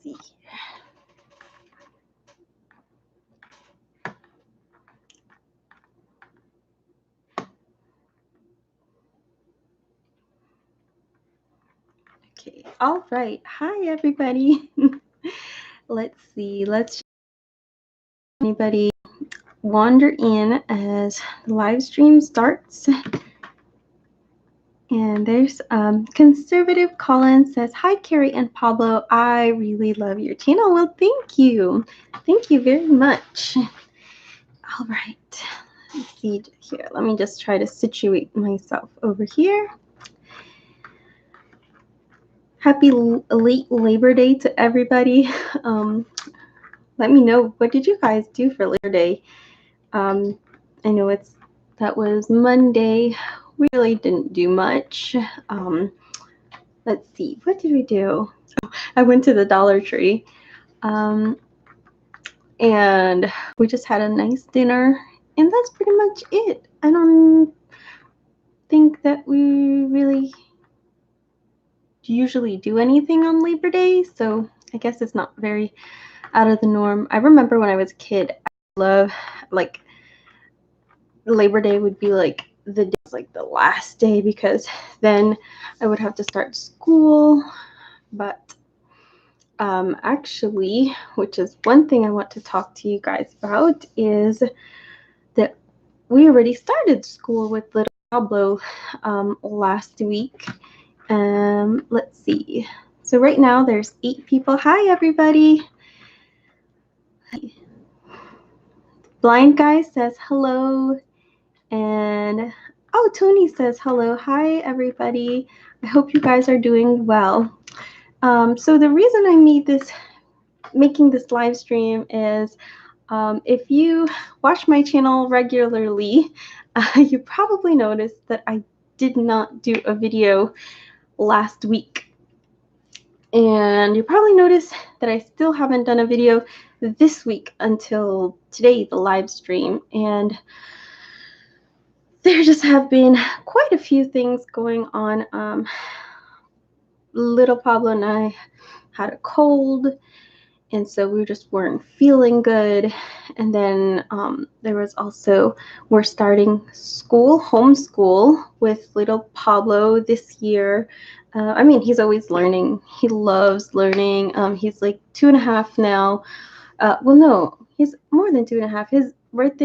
see. Okay, all right. Hi, everybody. Let's see. Let's anybody wander in as the live stream starts. And there's Conservative Colin says, "Hi, Carrie and Pablo. I really love your channel." Well, thank you. Thank you very much. All right. Let's see here. Let me just try to situate myself over here. Happy late Labor Day to everybody. Let me know, what did you guys do for Labor Day? I know that was Monday. We really didn't do much. Let's see, what did we do? Oh, I went to the Dollar Tree, and we just had a nice dinner, and that's pretty much it. I don't think that we really usually do anything on Labor Day, so I guess it's not very out of the norm. I remember when I was a kid, I love, like, Labor Day would be like the last day, because then I would have to start school. But actually, which is one thing I want to talk to you guys about, is that we already started school with little Pablo last week. Let's see. So right now there's 8 people. Hi, everybody. Blind Guy says hello. And oh, Tony says hello. Hi, everybody. I hope you guys are doing well. So the reason I making this live stream is, if you watch my channel regularly, you probably noticed that I did not do a video last week. And you probably noticed that I still haven't done a video this week until today, the live stream. And there just have been quite a few things going on. Little Pablo and I had a cold, and so we just weren't feeling good. And then there was also, we're starting homeschool with little Pablo this year. I mean, he's always learning. He loves learning. He's like 2.5 now. Well, no, he's more than 2.5.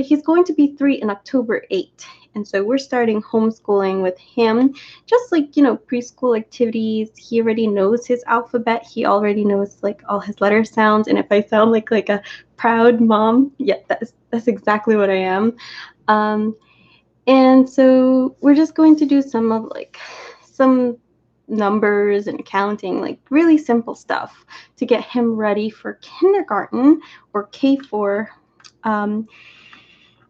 He's going to be 3 in October 8th. And so we're starting homeschooling with him, just like, preschool activities. He already knows his alphabet. He already knows like all his letter sounds. And if I sound like a proud mom, yeah, that's exactly what I am. And so we're just going to do some numbers and counting, like really simple stuff to get him ready for kindergarten or K4.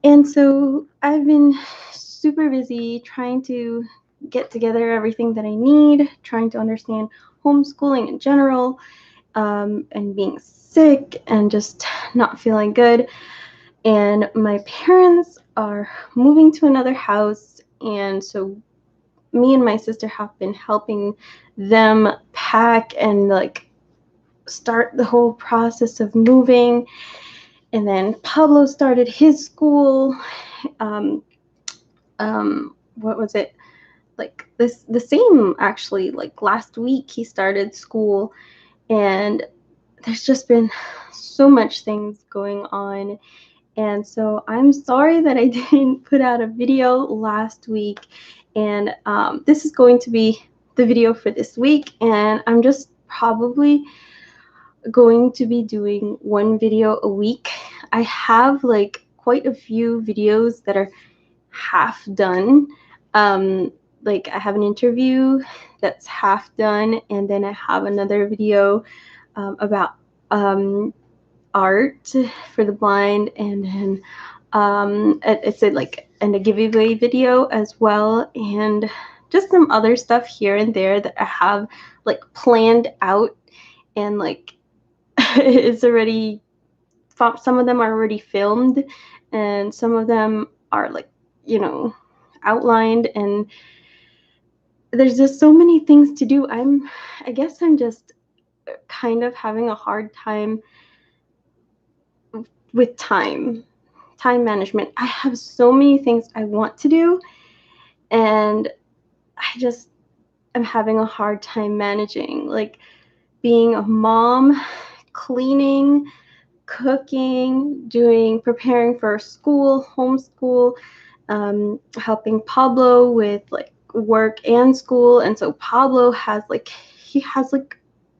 And so I've been super busy trying to get together everything that I need, trying to understand homeschooling in general, and being sick and just not feeling good. And my parents are moving to another house, and so me and my sister have been helping them pack and like start the whole process of moving. And then Pablo started his school. What was it? Like the same, actually, like last week he started school, and there's just been so much things going on. And so I'm sorry that I didn't put out a video last week. And this is going to be the video for this week. And I'm just probably going to be doing one video a week. I have like quite a few videos that are half done. Like I have an interview that's half done, and then I have another video about art for the blind, and then it's a giveaway video as well, and just some other stuff here and there that I have like planned out, and like it's already, some of them are already filmed, and some of them are like, outlined, and there's just so many things to do. I guess I'm just kind of having a hard time with time management. I have so many things I want to do, and I just am having a hard time managing, like being a mom, cleaning, cooking, preparing for school, homeschool, helping Pablo with like work and school. And so Pablo has like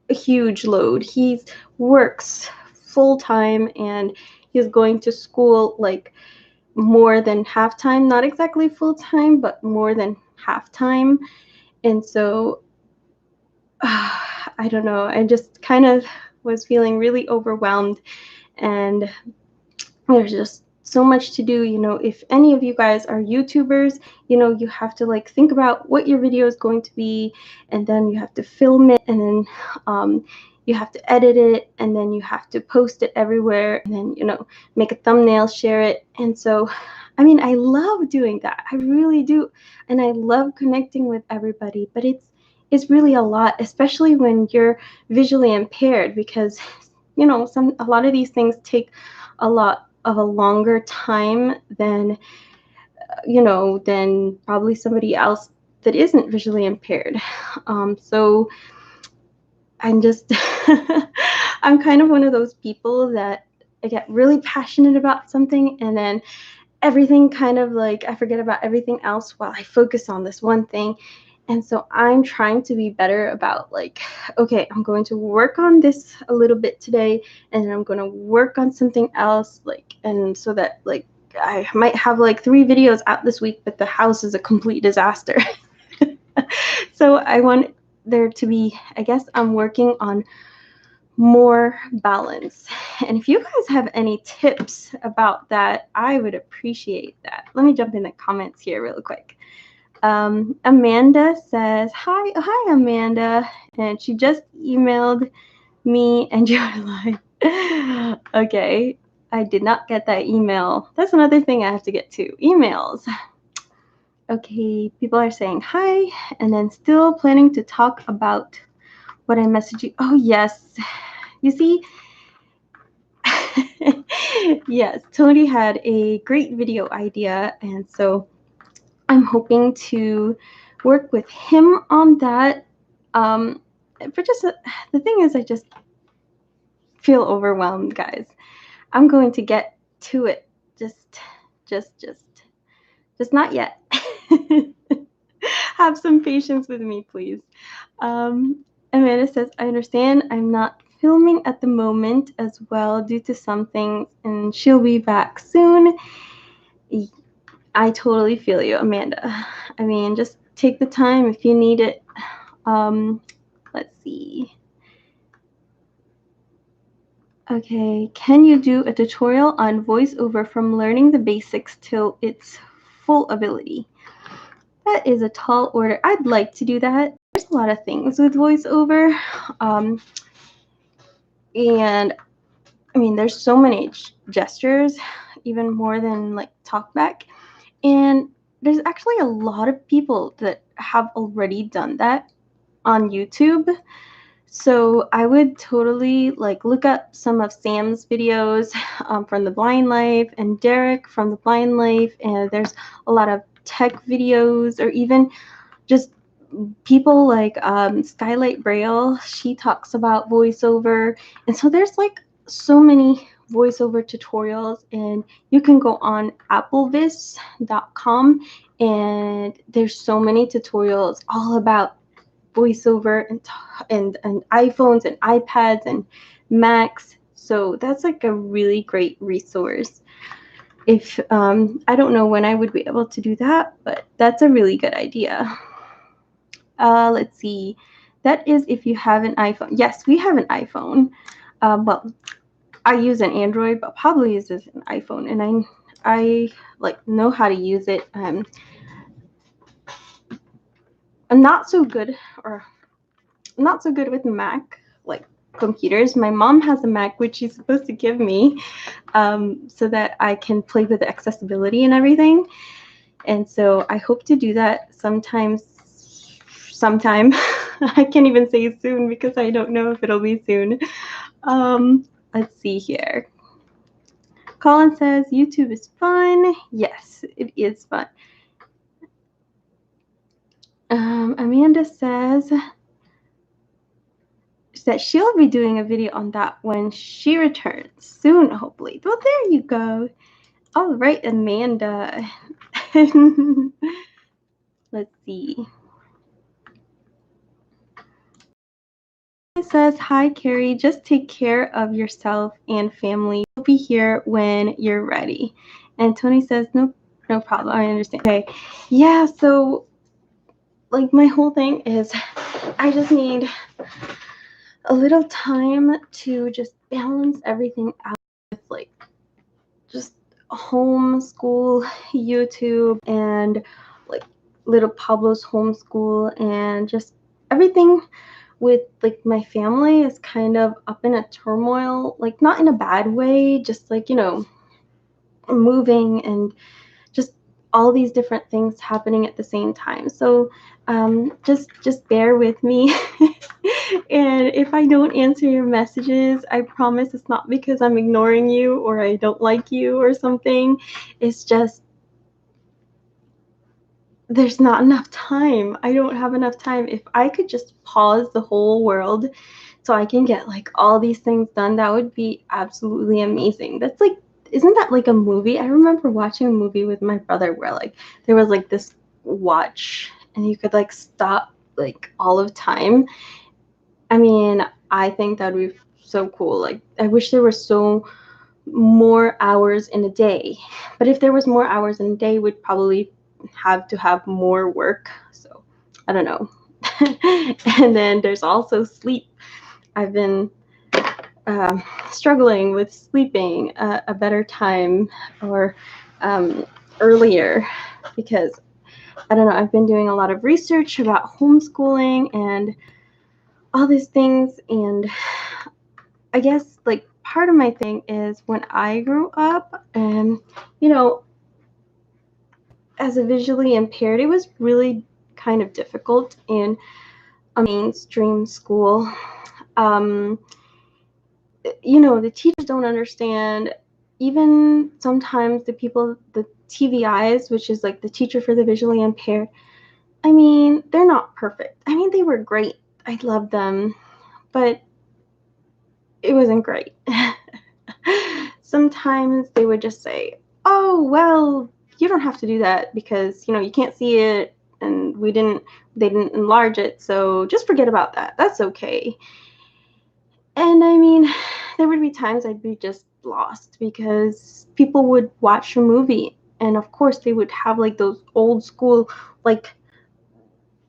a huge load. He works full time and he's going to school like more than half time, not exactly full time, but more than half time. And so I don't know, I just kind of was feeling really overwhelmed, and there's just so much to do. If any of you guys are YouTubers, you have to like think about what your video is going to be, and then you have to film it, and then you have to edit it, and then you have to post it everywhere, and then make a thumbnail, share it. And so I mean, I love doing that, I really do, and I love connecting with everybody, but it's really a lot, especially when you're visually impaired, because a lot of these things take a lot of a longer time than than probably somebody else that isn't visually impaired. So I'm just I'm kind of one of those people that I get really passionate about something, and then everything kind of like I forget about everything else while I focus on this one thing. And so I'm trying to be better about like, okay, I'm going to work on this a little bit today, and then I'm going to work on something else, like, and so that like I might have like 3 videos out this week, but the house is a complete disaster. So I want there to be, I guess I'm working on more balance. And if you guys have any tips about that, I would appreciate that. Let me jump in the comments here real quick. Amanda says, hi Amanda, and she just emailed me and you're live. Okay, I did not get that email. That's another thing I have to get to, emails. Okay, people are saying hi, and then still planning to talk about what I messaged you. Oh yes, you see, yes, Tony had a great video idea, and so I'm hoping to work with him on that. For just the thing is, I just feel overwhelmed, guys. I'm going to get to it. Just not yet. Have some patience with me, please. Amanda says, I understand I'm not filming at the moment as well due to some things, and she'll be back soon. I totally feel you, Amanda. I mean, just take the time if you need it. Let's see. Okay, can you do a tutorial on voiceover from learning the basics till its full ability? That is a tall order. I'd like to do that. There's a lot of things with voiceover. And I mean, there's so many gestures, even more than like talkback. And there's actually a lot of people that have already done that on YouTube. So I would totally like look up some of Sam's videos from The Blind Life, and Derek from The Blind Life, and there's a lot of tech videos, or even just people like Skylight Braille. She talks about voiceover, and so there's like so many voiceover tutorials, and you can go on applevis.com, and there's so many tutorials all about voiceover and iPhones and iPads and Macs. So that's like a really great resource. If I don't know when I would be able to do that, but that's a really good idea. Let's see. That is if you have an iPhone. Yes, we have an iPhone. Well, I use an Android, but probably uses an iPhone, and I like know how to use it. I'm not so good, or not so good with Mac, like computers. My mom has a Mac, which she's supposed to give me, so that I can play with the accessibility and everything. And so I hope to do that sometime. I can't even say soon because I don't know if it'll be soon. Let's see here. Colin says YouTube is fun. Yes, it is fun. Amanda says that she'll be doing a video on that when she returns soon, hopefully. Well, there you go. All right, Amanda. Let's see. It says, hi, Carrie. Just take care of yourself and family. We'll be here when you're ready. And Tony says, no problem. I understand. Okay. Yeah, so like my whole thing is I just need a little time to just balance everything out with like just homeschool, YouTube, and like little Pablo's homeschool, and just everything with like my family is kind of up in a turmoil, like not in a bad way, just like, you know, moving and just all these different things happening at the same time. So just bear with me. And if I don't answer your messages, I promise it's not because I'm ignoring you or I don't like you or something. It's just there's not enough time. I don't have enough time. If I could just pause the whole world so I can get like all these things done, that would be absolutely amazing. That's like, isn't that like a movie? I remember watching a movie with my brother where like there was like this watch and you could like stop like all of time. I mean, I think that would be so cool. Like I wish there were so more hours in a day. But if there was more hours in a day, we'd probably have to have more work. So I don't know. And then there's also sleep. I've been struggling with sleeping a better time or earlier because I don't know, I've been doing a lot of research about homeschooling and all these things. And I guess like part of my thing is when I grew up, and you know, as a visually impaired, it was really kind of difficult in a mainstream school. You know, the teachers don't understand. Even sometimes the people, the TVIs, which is like the teacher for the visually impaired, I mean, they're not perfect. I mean, they were great. I loved them, but it wasn't great. Sometimes they would just say, oh, well, you don't have to do that because, you know, you can't see it and they didn't enlarge it. So just forget about that. That's okay. And I mean, there would be times I'd be just lost because people would watch a movie and of course they would have like those old school like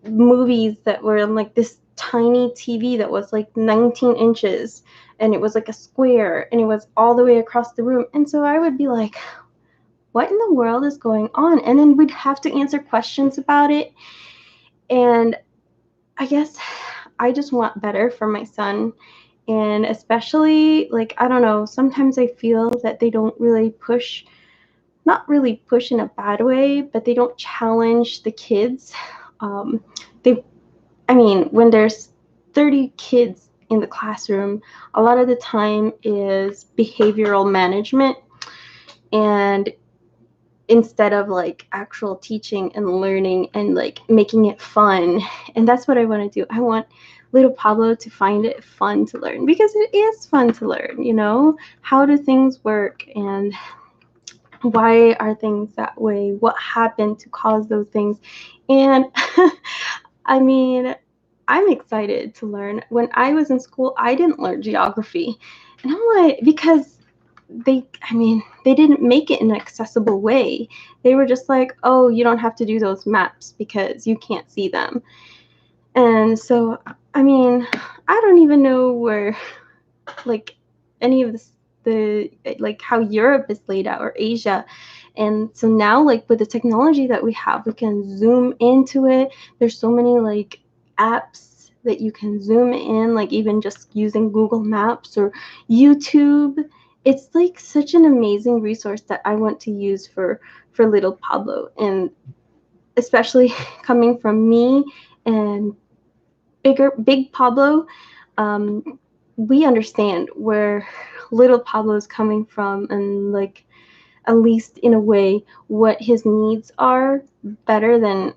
movies that were on like this tiny TV that was like 19 inches and it was like a square and it was all the way across the room. And so I would be like, what in the world is going on? And then we'd have to answer questions about it. And I guess I just want better for my son. And especially, like, I don't know, sometimes I feel that they don't really push, not really push in a bad way, but they don't challenge the kids. They I mean, when there's 30 kids in the classroom, a lot of the time is behavioral management. And instead of like actual teaching and learning and like making it fun. And that's what I want to do. I want little Pablo to find it fun to learn because it is fun to learn, you know? How do things work and why are things that way? What happened to cause those things? And I mean, I'm excited to learn. When I was in school, I didn't learn geography. And I'm like, because they didn't make it in an accessible way. They were just like, oh, you don't have to do those maps because you can't see them. And so, I mean, I don't even know where, like, any of the like how Europe is laid out or Asia. And so now, like, with the technology that we have, we can zoom into it. There's so many like apps that you can zoom in, like even just using Google Maps or YouTube. It's like such an amazing resource that I want to use for little Pablo, and especially coming from me and Big Pablo, we understand where little Pablo is coming from, and like at least in a way what his needs are better than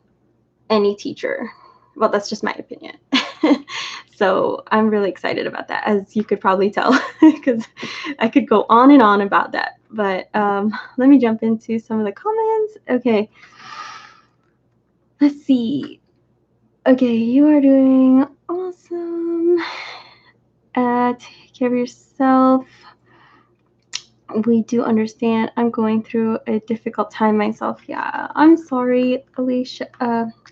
any teacher. Well, that's just my opinion. So I'm really excited about that, as you could probably tell, because I could go on and on about that. But let me jump into some of the comments. Okay. Let's see. Okay, you are doing awesome. Take care of yourself. We do understand. I'm going through a difficult time myself. Yeah, I'm sorry, Alicia.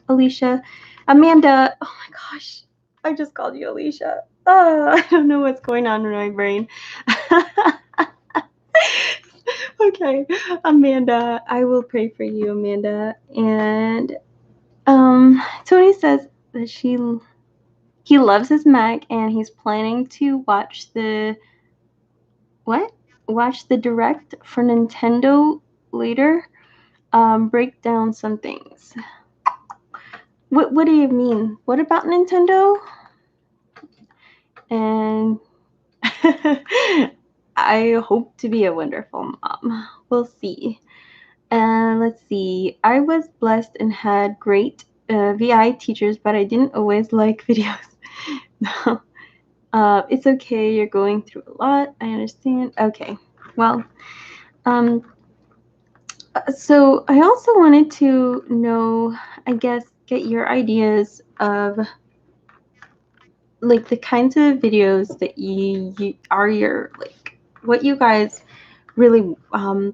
Alicia. Amanda. Oh my gosh, I just called you Alicia. I don't know what's going on in my brain. Okay, Amanda. I will pray for you, Amanda. And Tony says that he loves his Mac and he's planning to watch the what? Watch the direct for Nintendo later. Break down some things. What do you mean? What about Nintendo? And I hope to be a wonderful mom. We'll see. And let's see. I was blessed and had great VI teachers, but I didn't always like videos. No. It's okay. You're going through a lot. I understand. Okay. Well, so I also wanted to know, I guess, get your ideas of like the kinds of videos that you are your like what you guys really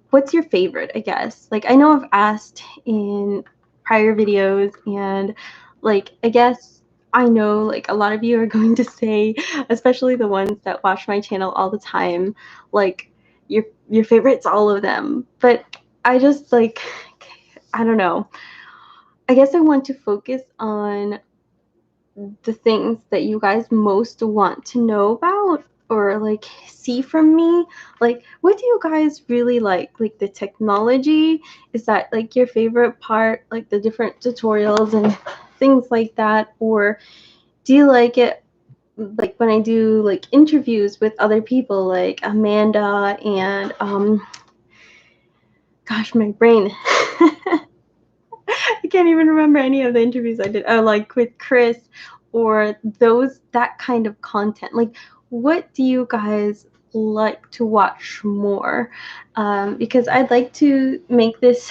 what's your favorite, I guess. Like I know I've asked in prior videos, and like I guess I know like a lot of you are going to say, especially the ones that watch my channel all the time, like your favorites, all of them. But I just like I don't know. I guess I want to focus on the things that you guys most want to know about or like see from me. Like what do you guys really like the technology? Is that like your favorite part, like the different tutorials and things like that? Or do you like it like when I do like interviews with other people like Amanda and gosh, my brain. I can't even remember any of the interviews I did. Oh, like with Chris or that kind of content. Like, what do you guys like to watch more? Because I'd like to make this,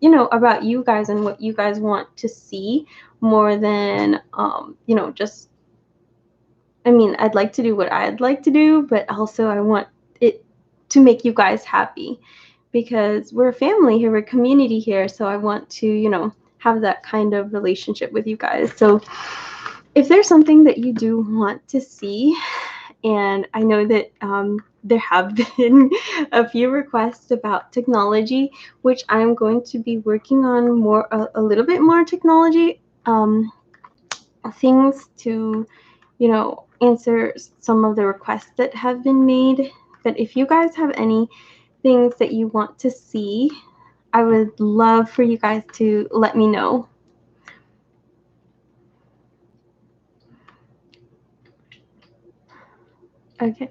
about you guys and what you guys want to see more than, just. I mean, I'd like to do what I'd like to do, but also I want it to make you guys happy because we're a family here, we're a community here. So I want to, have that kind of relationship with you guys. So if there's something that you do want to see, and I know that there have been a few requests about technology, which I'm going to be working on more, a little bit more technology things to, answer some of the requests that have been made. But if you guys have any things that you want to see, I would love for you guys to let me know. Okay.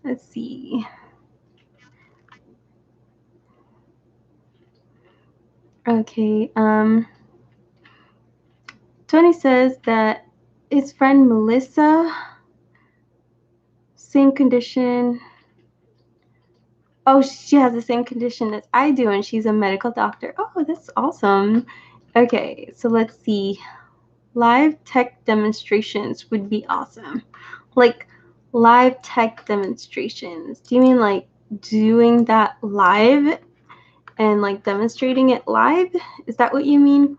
Let's see. Okay. Tony says that his friend Melissa, same condition. Oh, she has the same condition as I do, and she's a medical doctor. Oh, that's awesome. Okay, so let's see. Live tech demonstrations would be awesome. Like live tech demonstrations. Do you mean like doing that live and like demonstrating it live? Is that what you mean?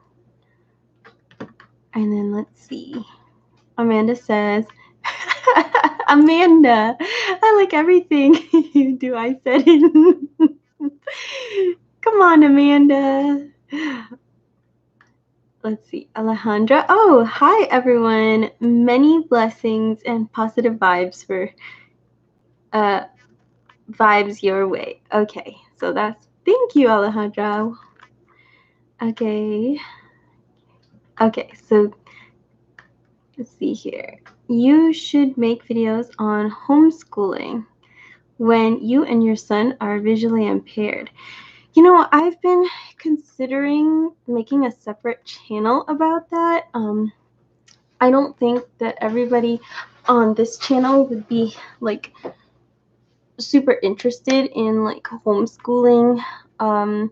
And then let's see. Amanda says, Amanda, I like everything you do. I said it. Come on, Amanda. Let's see. Alejandra. Oh, hi, everyone. Many blessings and positive vibes for uh, vibes your way. Okay, so thank you, Alejandra. Okay. Okay, so Let's see here. You should make videos on homeschooling when you and your son are visually impaired. You know, I've been considering making a separate channel about that. I don't think that everybody on this channel would be like super interested in like homeschooling. Um,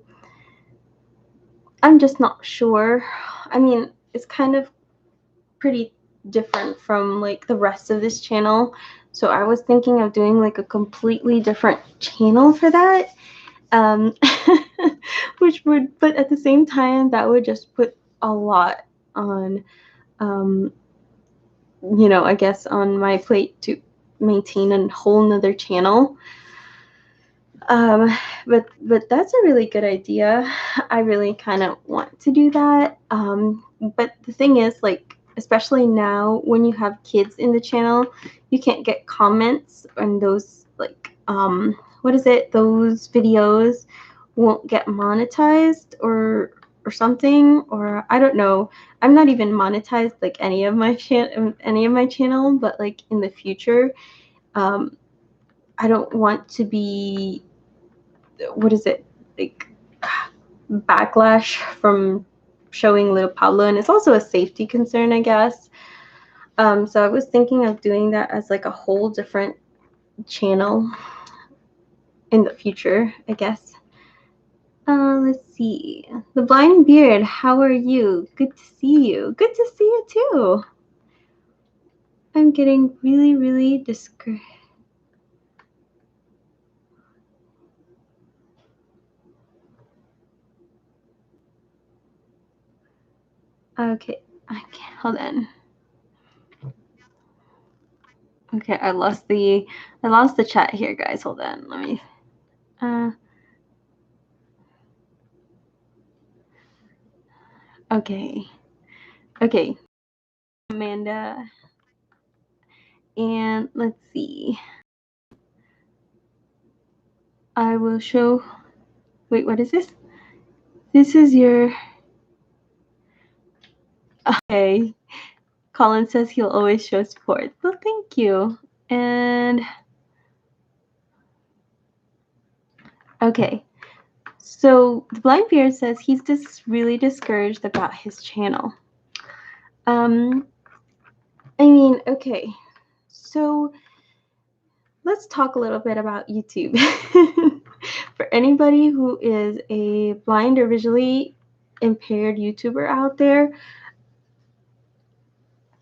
I'm just not sure. I mean, it's kind of pretty different from like the rest of this channel. So I was thinking of doing like a completely different channel for that. Um, which would, but at the same time, that would just put a lot on, you know, I guess on my plate to maintain a whole nother channel. But that's a really good idea. I really kind of want to do that. But the thing is, like, especially now when you have kids in the channel, you can't get comments on those, like, what is it? Those videos won't get monetized or something, or I don't know. I'm not even monetized like any of my channel, but like in the future, um, I don't want to be, what is it, like, backlash from showing little Pablo, and it's also a safety concern, I guess. So I was thinking of doing that as like a whole different channel in the future, I guess. Let's see. The Blind Beard, how are you? Good to see you. Good to see you too. I'm getting really, really discouraged. Okay, hold on. Okay, I lost the chat here, guys. Hold on. Let me. Okay. Okay, Amanda. And let's see. I will show. Wait, what is this? This is your. Okay. Colin says he'll always show support. Well, thank you. And. Okay. So the Blind Beard says he's just really discouraged about his channel. I mean, okay. So let's talk a little bit about YouTube. For anybody who is a blind or visually impaired YouTuber out there,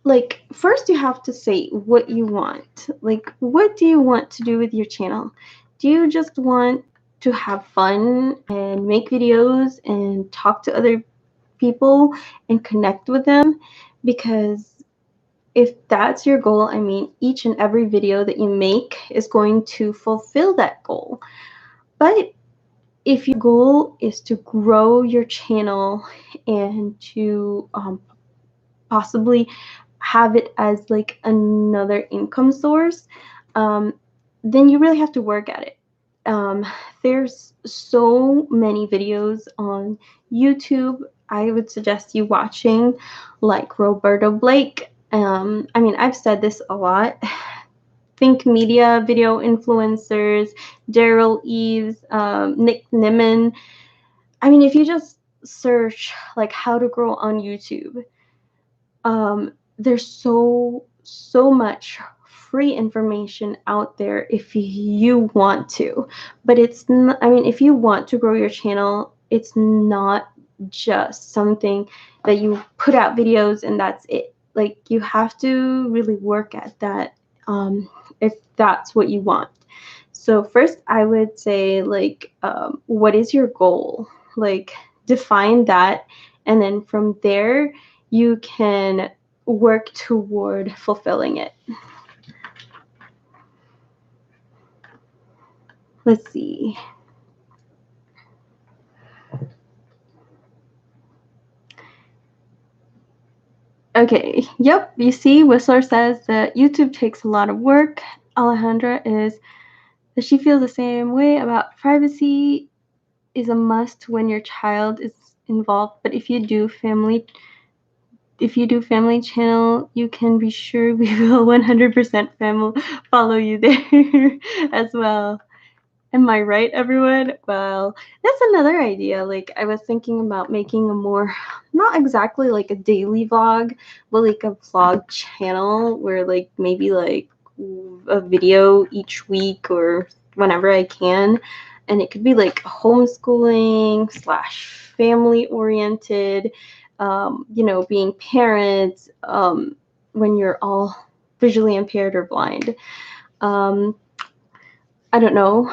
like, first you have to say what you want. Like, what do you want to do with your channel? Do you just want to have fun and make videos and talk to other people and connect with them? Because if that's your goal, I mean, each and every video that you make is going to fulfill that goal. But if your goal is to grow your channel and to possibly have it as like another income source, then you really have to work at it. There's so many videos on YouTube. I would suggest you watching, like Roberto Blake. I mean, I've said this a lot. Think Media video influencers, Daryl Eves, Nick Nimmin. I mean, if you just search like how to grow on YouTube, there's so much free information out there if you want to. But it's not, I mean, if you want to grow your channel, it's not just something that you put out videos and that's it. Like, you have to really work at that, if that's what you want. So first I would say, like, what is your goal? Like, define that, and then from there you can work toward fulfilling it. Let's see. Okay, yep, you see, Whistler says that YouTube takes a lot of work. Alejandra does she feel the same way about privacy is a must when your child is involved, but if you do family if you do family channel, you can be sure we will 100% follow you there as well. Am I right, everyone? Well, that's another idea. Like, I was thinking about making a more, not exactly like a daily vlog, but like a vlog channel where like maybe like a video each week or whenever I can. And it could be like homeschooling / family oriented, you know, being parents when you're all visually impaired or blind. I don't know.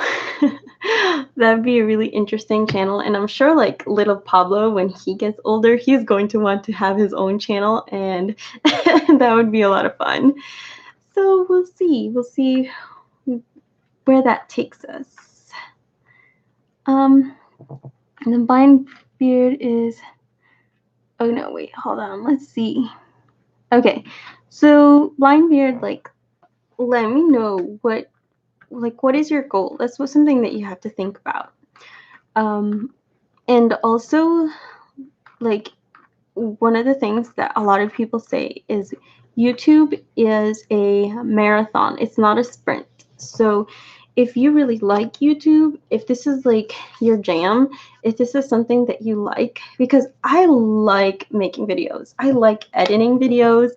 That'd be a really interesting channel. And I'm sure like little Pablo, when he gets older, he's going to want to have his own channel, and that would be a lot of fun. So we'll see. We'll see where that takes us. The blind beard is, oh no, wait, hold on. Let's see. Okay. So blind beard, like, let me know what is your goal? That's something that you have to think about. And also, like, one of the things that a lot of people say is YouTube is a marathon. It's not a sprint. So if you really like YouTube, if this is like your jam, if this is something that you like, because I like making videos, I like editing videos.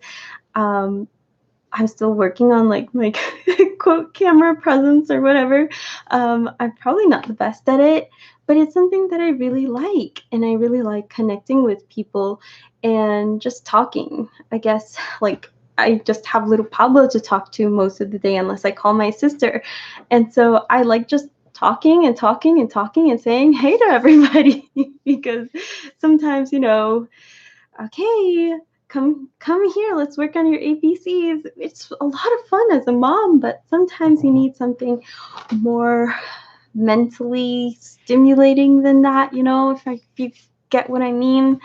I'm still working on like my quote camera presence or whatever. I'm probably not the best at it, but it's something that I really like, and I really like connecting with people and just talking. I guess like I just have little Pablo to talk to most of the day unless I call my sister. And so I like just talking and talking and talking and saying hey to everybody because sometimes, you know, okay, come here, let's work on your ABCs. It's a lot of fun as a mom, but sometimes you need something more mentally stimulating than that, you know, if you get what I mean.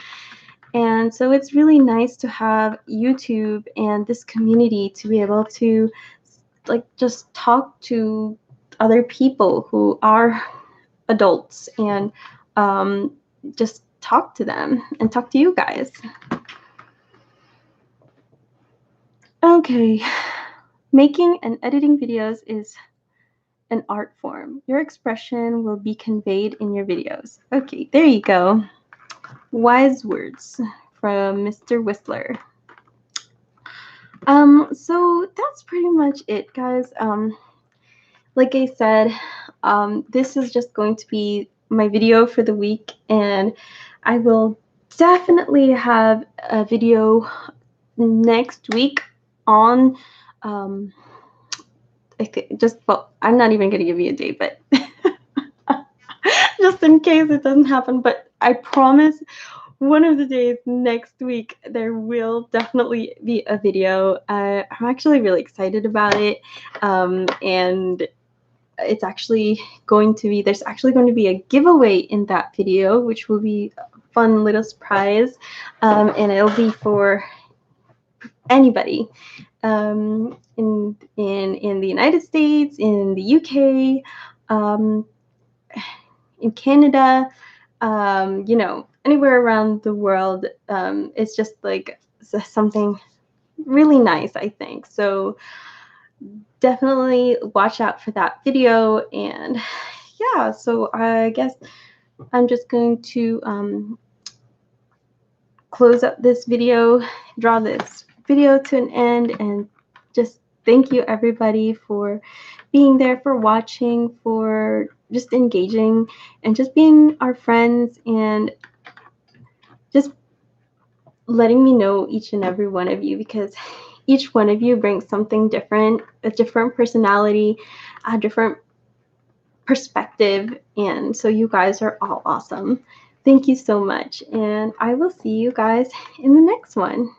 And so it's really nice to have YouTube and this community to be able to like just talk to other people who are adults and just talk to them and talk to you guys. Okay, making and editing videos is an art form. Your expression will be conveyed in your videos. Okay, there you go. Wise words from Mr. Whistler. So that's pretty much it, guys. Like I said, this is just going to be my video for the week, and I will definitely have a video next week on well, I'm not even going to give you a date, but just in case it doesn't happen. But I promise one of the days next week there will definitely be a video. I'm actually really excited about it, and it's actually going to be, there's actually going to be a giveaway in that video, which will be a fun little surprise, and it'll be for anybody in the United States, in the UK, in Canada, you know, anywhere around the world. It's just like something really nice, I think. So definitely watch out for that video. And yeah, so I guess I'm just going to close up this video, draw this video to an end, and just thank you everybody for being there, for watching, for just engaging, and just being our friends, and just letting me know each and every one of you, because each one of you brings something different, a different personality, a different perspective, and so you guys are all awesome. Thank you so much, and I will see you guys in the next one.